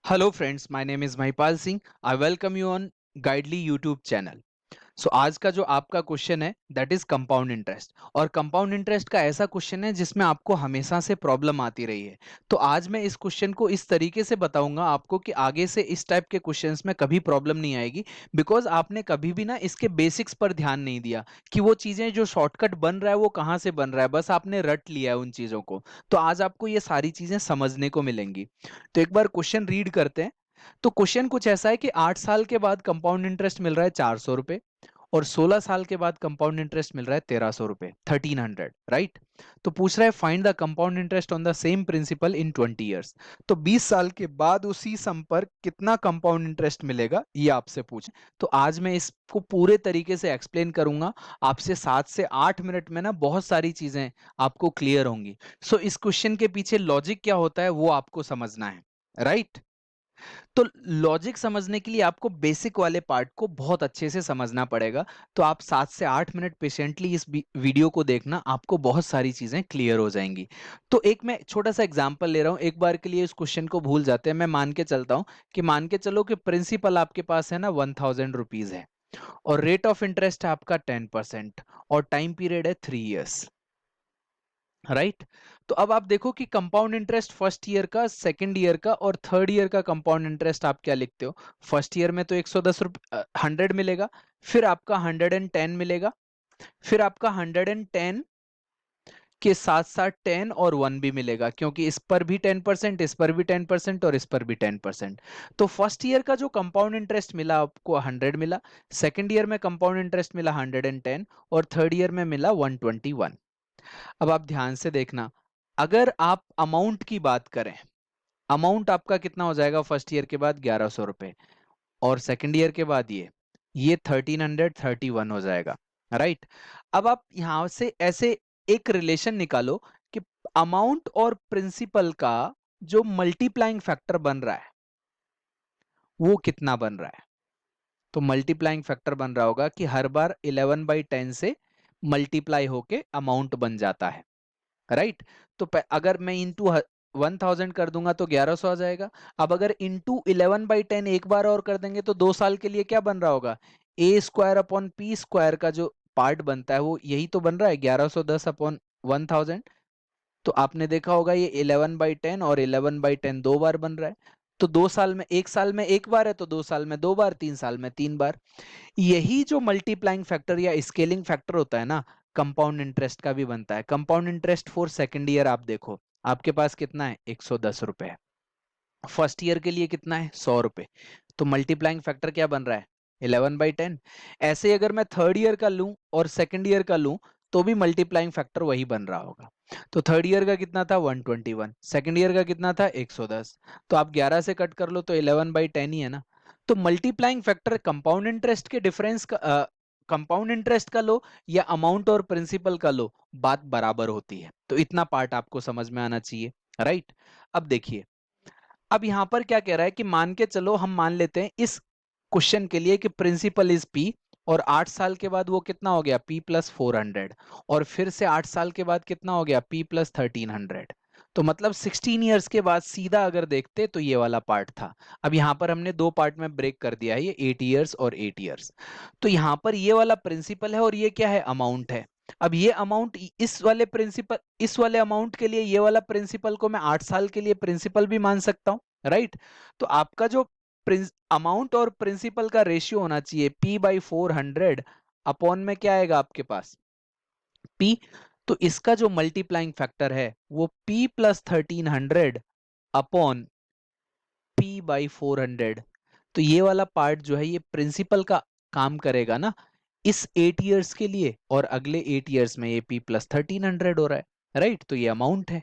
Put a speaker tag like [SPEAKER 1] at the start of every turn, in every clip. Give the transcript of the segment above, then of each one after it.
[SPEAKER 1] Hello friends, my name is Mahipal Singh. I welcome you on Guidely YouTube channel. आज का जो आपका question है दैट इज कंपाउंड इंटरेस्ट और compound interest का ऐसा क्वेश्चन है जिसमें आपको हमेशा से प्रॉब्लम आती रही है। तो आज मैं इस क्वेश्चन को इस तरीके से बताऊंगा आपको कि आगे से इस टाइप के क्वेश्चंस में कभी प्रॉब्लम नहीं आएगी, बिकॉज आपने कभी भी ना इसके बेसिक्स पर ध्यान नहीं दिया कि वो चीजें जो शॉर्टकट बन रहा है वो कहाँ से बन रहा है, बस आपने रट लिया है उन चीजों को। तो आज आपको ये सारी चीजें समझने को मिलेंगी। तो एक बार क्वेश्चन रीड करते हैं। तो क्वेश्चन कुछ ऐसा है कि 8 साल के बाद कंपाउंड इंटरेस्ट मिल रहा है 400 रुपए और 16 साल के बाद कंपाउंड इंटरेस्ट मिल रहा है 1300 रुपए, 1300, राइट। तो पूछ रहा है find the compound interest on the same principal in 20 years. तो 20 साल के बाद उसी सम पर कितना कंपाउंड इंटरेस्ट मिलेगा ये आपसे पूछे। तो आज मैं इसको पूरे तरीके से एक्सप्लेन करूंगा आपसे। 7 से 8 मिनट में ना बहुत सारी चीजें आपको क्लियर होंगी। इस क्वेश्चन के पीछे लॉजिक क्या होता है वो आपको समझना है, राइट। तो लॉजिक समझने के लिए आपको बेसिक वाले पार्ट को बहुत अच्छे से समझना पड़ेगा। तो आप 7 से 8 मिनट पेशेंटली इस वीडियो को देखना, आपको बहुत सारी चीजें क्लियर हो जाएंगी। तो एक मैं छोटा सा एग्जांपल ले रहा हूं, एक बार के लिए इस क्वेश्चन को भूल जाते हैं। मैं मान के चलता हूं कि मान के चलो कि प्रिंसिपल आपके पास है ना 1000 रुपीज है और रेट ऑफ इंटरेस्ट है आपका 10% और टाइम पीरियड है 3 ईयर्स, राइट। तो अब आप देखो कि कंपाउंड इंटरेस्ट फर्स्ट ईयर का, सेकंड ईयर का और थर्ड ईयर का कंपाउंड इंटरेस्ट आप क्या लिखते हो। फर्स्ट ईयर में तो 110 रुपये 100 मिलेगा, फिर आपका 110 मिलेगा, फिर आपका 110 के साथ साथ 10 और 1 भी मिलेगा, क्योंकि इस पर भी 10%, इस पर भी 10% और इस पर भी 10%। तो फर्स्ट ईयर का जो कंपाउंड इंटरेस्ट मिला आपको 100 मिला, सेकंड ईयर में कंपाउंड इंटरेस्ट मिला 110 और थर्ड ईयर में मिला 121। अब आप ध्यान से देखना, अगर आप अमाउंट की बात करें, अमाउंट आपका कितना हो जाएगा फर्स्ट ईयर के बाद 1100 रुपए और सेकंड ईयर के बाद ये 1331 हो जाएगा, राइट। अब आप यहां से ऐसे एक रिलेशन निकालो कि अमाउंट और प्रिंसिपल का जो मल्टीप्लाइंग फैक्टर बन रहा है वो कितना बन रहा है। तो मल्टीप्लाइंग फैक्टर बन रहा होगा कि हर बार 11/10 से मल्टीप्लाई होके अमाउंट बन जाता है, राइट। तो अगर मैं इंटू 1000 कर दूंगा तो 1100 आ जाएगा। अब अगर इंटू 11/10 एक बार और कर देंगे तो 2 साल के लिए क्या बन रहा होगा, ए स्क्वायर अपॉन पी स्क्वायर का जो पार्ट बनता है वो यही तो बन रहा है, 1110 अपॉन 1000। तो आपने देखा होगा ये 11/10 और 11/10 दो बार बन रहा है। तो 2 साल में, एक साल में एक बार है तो 2 साल में 2 बार, 3 साल में 3 बार। यही जो मल्टीप्लाइंग फैक्टर या स्केलिंग फैक्टर होता है ना, कंपाउंड इंटरेस्ट का भी बनता है। Compound interest for second year आप देखो, आपके पास कितना है 110 रुपए है। फर्स्ट ईयर के लिए कितना है 100 रुपए। तो मल्टीप्लाइंग फैक्टर क्या बन रहा है 11/10। ऐसे ही अगर मैं थर्ड ईयर का लूं और सेकंड ईयर का लूं तो भी मल्टीप्लाइंग फैक्टर वही बन रहा होगा। तो थर्ड ईयर का कितना था 121, सेकंड ईयर का कितना था 110। तो आप 11 से कट कर लो तो 11/10 ही है ना। तो मल्टीप्लाइंग फैक्टर कंपाउंड इंटरेस्ट के डिफरेंस का, कंपाउंड इंटरेस्ट का लो या अमाउंट और प्रिंसिपल का लो, बात बराबर होती है। तो इतना पार्ट आपको समझ में आना चाहिए, राइट। अब देखिए, अब यहां पर क्या कह रहा है कि मान के चलो, हम मान लेते हैं इस क्वेश्चन के लिए कि प्रिंसिपल इज पी और 8 साल के बाद वो कितना हो गया P+400 और फिर से 8 साल के बाद कितना हो गया P+1300। तो मतलब 16 ईयर्स के बाद सीधा अगर देखते तो ये वाला पार्ट था। अब यहां पर हमने दो पार्ट में ब्रेक कर दिया है, ये 8 ईयर्स और 8 ईयर्स। तो यहां पर ये वाला प्रिंसिपल है और ये क्या है अमाउंट है। अब ये अमाउंट, इस वाले प्रिंसिपल, इस वाले अमाउंट के लिए ये वाला प्रिंसिपल को मैं 8 साल के लिए प्रिंसिपल भी मान सकता हूं, राइट। तो आपका जो अमाउंट और प्रिंसिपल का रेशियो होना चाहिए P/400 अपॉन में क्या आएगा आपके पास P। तो इसका जो मल्टीप्लाइंग फैक्टर है वो P+1300 अपॉन P/400। तो ये वाला पार्ट जो है ये प्रिंसिपल का काम करेगा ना इस 8 ईयर्स के लिए, और अगले 8 ईयर्स में ये P+1300 हो रहा है, राइट। तो ये अमाउंट है।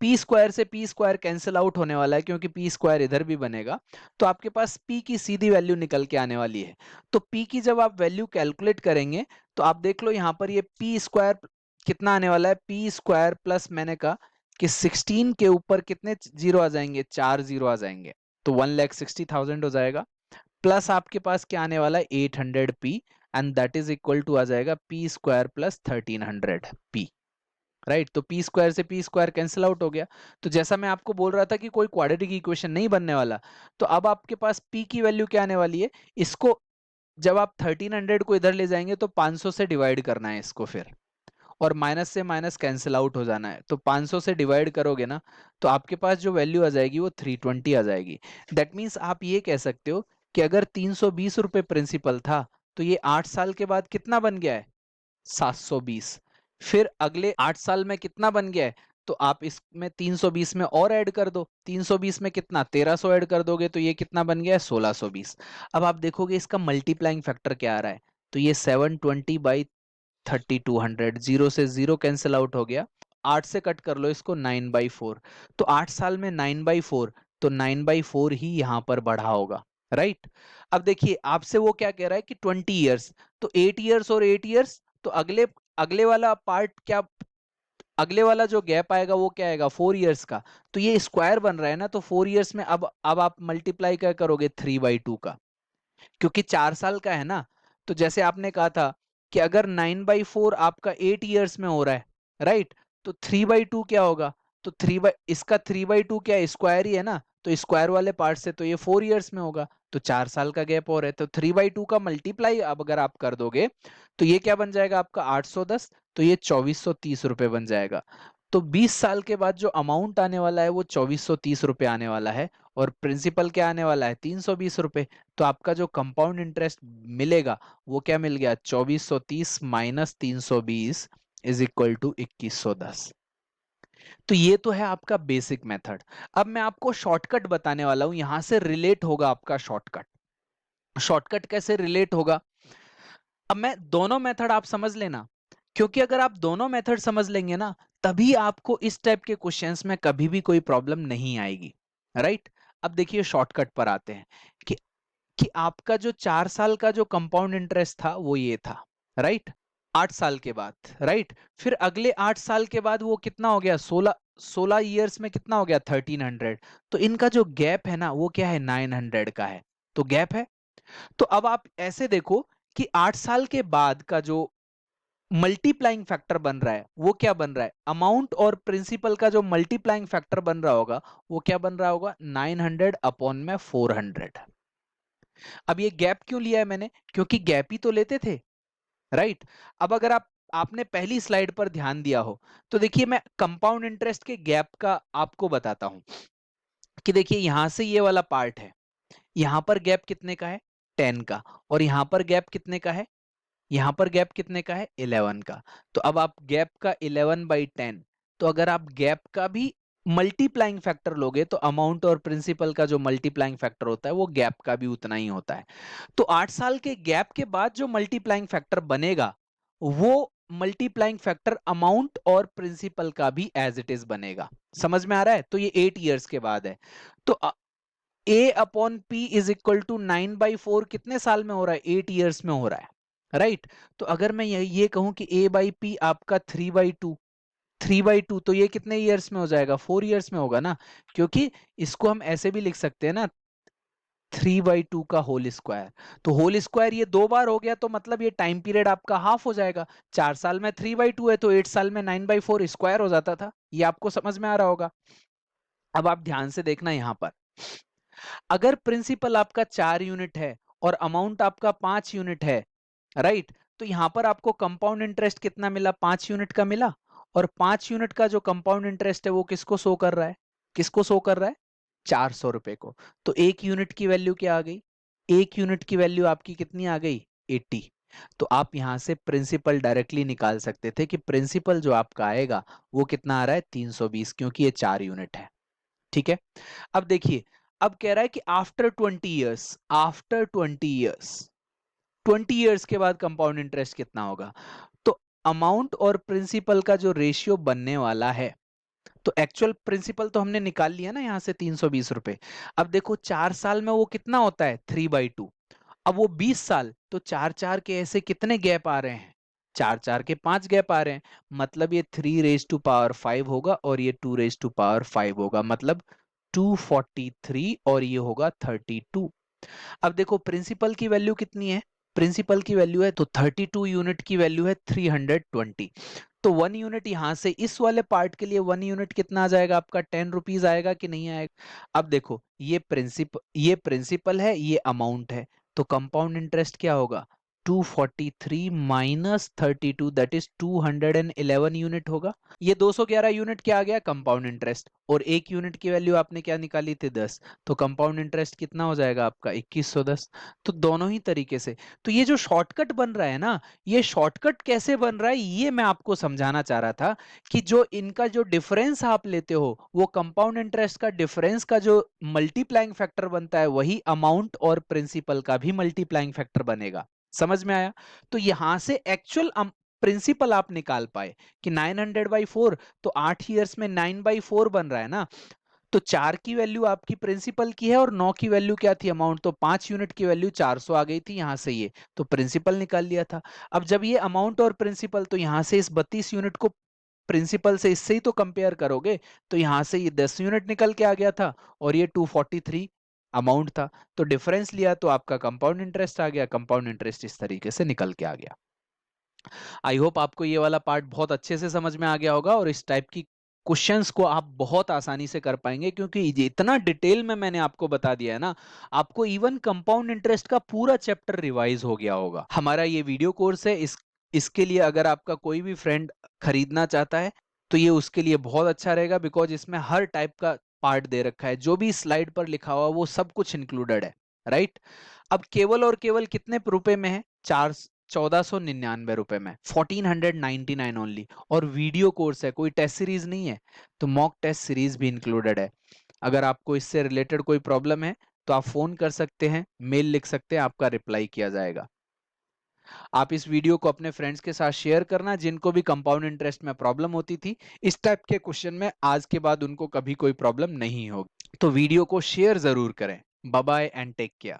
[SPEAKER 1] पी स्क्वायर से पी स्क्वायर कैंसिल आउट होने वाला है क्योंकि पी स्क्वायर इधर भी बनेगा। तो आपके पास पी की सीधी वैल्यू निकल के आने वाली है। तो पी की जब आप वैल्यू कैलकुलेट करेंगे तो आप देख लो यहां पर ये पी स्क्वायर कितना आने वाला है, पी स्क्वायर प्लस मैंने कहा कि 16 के ऊपर कितने जीरो आ जाएंगे, 4 जीरो आ जाएंगे। तो 1,60,000 हो जाएगा। प्लस आपके पास क्या आने वाला है 800 P and that is equal to आ जाएगा P square plus 1300 P. Right. तो पी स्क्वायर से पी स्क्वायर कैंसिल आउट हो गया। तो जैसा मैं आपको बोल रहा था कि कोई क्वाड्रेटिक इक्वेशन नहीं बनने वाला, तो अब आपके पास पी की वैल्यू क्या आने वाली है, इसको जब आप 1300 को इधर ले जाएंगे तो 500 से डिवाइड करना है इसको फिर, और माइनस से माइनस कैंसिल आउट हो जाना है। तो 500 से डिवाइड करोगे ना, तो आपके पास जो वैल्यू आ जाएगी वो 320 आ जाएगी। दैट मीन्स आप ये कह सकते हो कि अगर 320 रुपए प्रिंसिपल था, तो ये 8 साल के बाद कितना बन गया है, 720। फिर अगले 8 साल में कितना बन गया है, तो आप इसमें 320 में और ऐड कर दो, 320 में कितना, 1300 ऐड कर दोगे, तो ये कितना बन गया है, 1620। अब आप देखोगे इसका मल्टीप्लाइंग फैक्टर क्या आ रहा है, तो ये 720 बाई 3200, जीरो से जीरो कैंसिल आउट हो गया। 8 से कट कर लो इसको, 9/4। तो 8 साल में 9/4, तो 9/4 ही यहां पर बढ़ा होगा, राइट। अब देखिए आपसे वो क्या कह रहा है कि 20 ईयर्स, तो 8 ईयर्स और 8 ईयर्स, तो अगले अगले वाला पार्ट क्या, अगले वाला जो गैप आएगा वो क्या आएगा, 4 ईयर्स का। तो ये स्क्वायर बन रहा है ना, तो 4 ईयर्स में अब आप मल्टीप्लाई क्या करोगे, 3/2 का, क्योंकि 4 साल का है ना। तो जैसे आपने कहा था कि अगर 9/4 आपका 8 ईयर्स में हो रहा है, राइट, तो 3/2 क्या होगा, तो इसका 3/2 क्या, स्क्वायर ही है ना, तो स्क्वायर वाले पार्ट से तो ये 4 ईयर्स में होगा, तो 4 साल का गैप और है, तो 3/2 का मल्टीप्लाई अब अगर आप कर दोगे, तो ये क्या बन जाएगा आपका 810, तो ये 2430 रुपए बन जाएगा। तो 20 साल के बाद जो अमाउंट आने वाला है वो 2430 रुपए आने वाला है, और प्रिंसिपल क्या आने वाला है, 320 रुपए। तो आपका जो कंपाउंड इंटरेस्ट मिलेगा वो क्या मिल गया, 2430 माइनस 320 इज इक्वल टू 2110। तो ये तो है आपका बेसिक मेथड। अब मैं आपको शॉर्टकट बताने वाला हूं, यहां से रिलेट होगा आपका शॉर्टकट। शॉर्टकट कैसे रिलेट होगा, अब मैं दोनों मेथड आप समझ लेना, क्योंकि अगर आप दोनों मेथड समझ लेंगे ना, तभी आपको इस टाइप के क्वेश्चंस में कभी भी कोई प्रॉब्लम नहीं आएगी, राइट। अब देखिए शॉर्टकट पर आते हैं कि आपका जो 4 साल का जो कंपाउंड इंटरेस्ट था वो ये था, राइट, 8 साल के बाद, राइट। फिर अगले 8 साल के बाद वो कितना हो गया, 16 ईयर्स में कितना हो गया, 1300। तो इनका जो गैप है ना वो क्या है, 900 का है, तो गैप है। तो अब आप ऐसे देखो कि 8 साल के बाद का जो मल्टीप्लाइंग फैक्टर बन रहा है वो क्या बन रहा है, अमाउंट और प्रिंसिपल का जो मल्टीप्लाइंग फैक्टर बन रहा होगा वो क्या बन रहा होगा, 900 अपॉन में 400। अब ये गैप क्यों लिया है मैंने, क्योंकि गैप ही तो लेते थे, राइट। अब अगर आपने पहली स्लाइड पर ध्यान दिया हो, तो देखिए मैं कंपाउंड इंटरेस्ट के गैप का आपको बताता हूं कि देखिए यहां से ये वाला पार्ट है, यहां पर गैप कितने का है, 10 का, और यहां पर गैप कितने का है, यहां पर गैप कितने का है, 11 का। तो अब आप गैप का 11/10, तो अगर आप गैप का भी मल्टीप्लाइंग फैक्टर लोगे, तो अमाउंट और प्रिंसिपल का जो मल्टीप्लाइंग फैक्टर होता है वो गैप का भी उतना ही होता है। तो 8 साल के गैप के बाद जो मल्टीप्लाइंग फैक्टर बनेगा, वो मल्टीप्लाइंग फैक्टर अमाउंट और प्रिंसिपल का भी एज इट इज बनेगा। समझ में आ रहा है, तो ये 8 ईयर्स के बाद है। तो A upon P is equal to 9/4 कितने साल में हो रहा है, 8 ईयर्स में हो रहा है, राइट। तो अगर मैं ये कहूं कि ए बाई पी आपका 3/2, 3/2, तो ये कितने ईयर्स में हो जाएगा, 4 ईयर्स में होगा ना, क्योंकि इसको हम ऐसे भी लिख सकते हैं ना, 3/2 का होल स्क्वायर। तो होल स्क्वायर ये 2 बार हो गया, तो मतलब ये टाइम पीरियड आपका हाफ हो जाएगा। 4 साल में 3/2 है, तो 8 साल में 9/4 स्क्वायर हो जाता था। ये आपको समझ में आ रहा होगा। अब आप ध्यान से देखना यहां पर, अगर प्रिंसिपल आपका 4 यूनिट है और अमाउंट आपका 5 यूनिट है, राइट, तो यहां पर आपको कंपाउंड इंटरेस्ट कितना मिला, 5 यूनिट का मिला। और 5 यूनिट का जो कंपाउंड इंटरेस्ट है वो किसको शो कर रहा है, किसको शो कर रहा है, 400 रुपए को। तो 1 यूनिट की वैल्यू क्या आ गई, 1 यूनिट की वैल्यू आपकी कितनी आ गई, 80। तो आप यहां से प्रिंसिपल डायरेक्टली निकाल सकते थे कि प्रिंसिपल जो आपका आएगा वो कितना आ रहा है, 320, क्योंकि ये 4 यूनिट है, ठीक है। अब देखिए, अब कह रहा है कि after 20 years, after 20 years, 20 years के बाद कंपाउंड इंटरेस्ट कितना होगा। तो अमाउंट और प्रिंसिपल का जो रेशियो बनने वाला है, तो एक्चुअल प्रिंसिपल तो हमने निकाल लिया ना यहां से 320 रुपए। अब देखो 4 साल में वो कितना होता है, 3/2। अब वो 20 साल, तो चार चार के ऐसे कितने गैप आ रहे हैं, चार चार के 5 गैप आ रहे हैं, मतलब ये 3⁵5 होगा और ये 2⁵5 होगा, मतलब 243, और ये होगा 32। अब देखो प्रिंसिपल की वैल्यू कितनी है, प्रिंसिपल की वैल्यू है, तो 32 यूनिट की वैल्यू है 320। तो 1 यूनिट यहाँ से इस वाले पार्ट के लिए 1 यूनिट कितना आ जाएगा आपका? 10 रुपीज आएगा कि नहीं आएगा? अब देखो, ये प्रिंसिपल है, ये अमाउंट है, तो कंपाउंड इंटरेस्ट क्या होगा? 243 माइनस 32, दैट इज 211 यूनिट होगा। ये 211 यूनिट क्या आ गया? Compound interest. और एक यूनिट की वैल्यू आपने क्या निकाली थी? 10। तो कंपाउंड इंटरेस्ट कितना हो जाएगा आपका? 2110। तो दोनों ही तरीके से। तो ये जो शॉर्टकट बन रहा है ना, ये शॉर्टकट कैसे बन रहा है ये मैं आपको समझाना चाह रहा था, कि जो इनका जो डिफरेंस आप लेते हो, वो कंपाउंड इंटरेस्ट का डिफरेंस का जो मल्टीप्लाइंग फैक्टर बनता है, वही अमाउंट और प्रिंसिपल का भी मल्टीप्लाइंग फैक्टर बनेगा। समझ में आया? तो यहां से एक्चुअल प्रिंसिपल आप निकाल पाए कि 900/4, तो 8 ईयर्स में 9/4 बन रहा है ना। तो 4 की वैल्यू आपकी प्रिंसिपल की है और 9 की वैल्यू क्या थी? अमाउंट। तो 5 यूनिट की वैल्यू 400 आ गई थी यहां से, ये तो प्रिंसिपल निकाल लिया था। अब जब ये अमाउंट और प्रिंसिपल, तो यहां से इस 32 यूनिट को प्रिंसिपल से इससे ही तो कंपेयर करोगे, तो यहां से ये 10 यूनिट निकल के आ गया था और ये 243 अमाउंट था। तो डिफरेंस लिया तो आपका कंपाउंड इंटरेस्ट आ गया। कंपाउंड इंटरेस्ट इस तरीके से निकल के आ गया। आई होप आपको ये वाला पार्ट बहुत अच्छे से समझ में आ गया होगा और इस टाइप की क्वेश्चंस को आप बहुत आसानी से कर पाएंगे, क्योंकि ये इतना डिटेल में मैंने आपको बता दिया है ना, आपको इवन कंपाउंड इंटरेस्ट का पूरा चैप्टर रिवाइज हो गया होगा। हमारा ये वीडियो कोर्स है, इसके लिए अगर आपका कोई भी फ्रेंड खरीदना चाहता है, तो ये उसके लिए बहुत अच्छा रहेगा, बिकॉज इसमें हर टाइप का पार्ट दे रखा है। जो भी स्लाइड पर लिखा हुआ वो सब कुछ इंक्लूडेड है, राइट? अब केवल और केवल कितने रुपए में है? 1499 रुपए में, 1499 ओनली। और वीडियो कोर्स है, कोई टेस्ट सीरीज नहीं है, तो मॉक टेस्ट सीरीज भी इंक्लूडेड है। अगर आपको इससे रिलेटेड कोई प्रॉब्लम है, तो आप फोन कर सकते हैं, मेल लिख सकते हैं, आपका रिप्लाई किया जाएगा। आप इस वीडियो को अपने फ्रेंड्स के साथ शेयर करना, जिनको भी कंपाउंड इंटरेस्ट में प्रॉब्लम होती थी। इस टाइप के क्वेश्चन में आज के बाद उनको कभी कोई प्रॉब्लम नहीं होगी। तो वीडियो को शेयर जरूर करें। Bye bye and take care.